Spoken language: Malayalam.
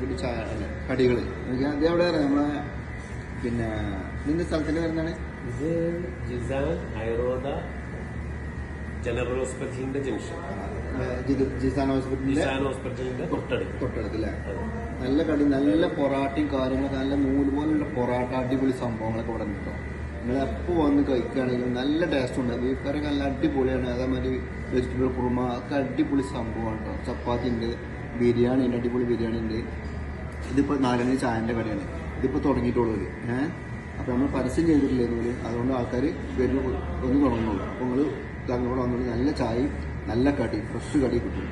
അടിപൊളി ചായ കടികൾ അത് എവിടെ നമ്മളെ പിന്നെ ഇതിന്റെ സ്ഥലത്തിന്റെ വരുന്നതാണ് ഇത് ജിസാൻ ഐറോദ ജനറൽ ഹോസ്പിറ്റലിന്റെ ജംഗ്ഷൻ. ജിസാൻ ഹോസ്പിറ്റലിന്റെ തൊട്ടടുത്തല്ലേ. നല്ല കടി, നല്ല പൊറാട്ടയും കാര്യങ്ങളൊക്കെ, നല്ല നൂല് പോലുള്ള പൊറാട്ട, അടിപൊളി സംഭവങ്ങളൊക്കെ ഇവിടെ കിട്ടും. നിങ്ങൾ എപ്പോൾ വന്ന് കഴിക്കുകയാണെങ്കിലും നല്ല ടേസ്റ്റ് ഉണ്ട്. ബീഫ് കറിയൊക്കെ നല്ല അടിപൊളിയാണ്. അതേമാതിരി വെജിറ്റബിൾ കുറുമ ഒക്കെ അടിപൊളി സംഭവമാണ് കേട്ടോ. ചപ്പാത്തി ഉണ്ട്, ബിരിയാണി ഉണ്ട്, അടിപൊളി ബിരിയാണി ഉണ്ട്. ഇതിപ്പോൾ 4 മണി ചായൻ്റെ കടയാണ്. ഇതിപ്പോൾ തുടങ്ങിയിട്ടുള്ളൂ. അപ്പോൾ നമ്മൾ പരസ്യം ചെയ്തിട്ടില്ലെന്ന് അതുകൊണ്ട് ആൾക്കാർ വരുന്ന ഒന്ന് തുടങ്ങുന്നുള്ളൂ. അപ്പോൾ നിങ്ങൾ അങ്ങോട്ട് വന്നോളൂ. നല്ല ചായയും നല്ല കടി, ഫ്രഷ് കടി കിട്ടും.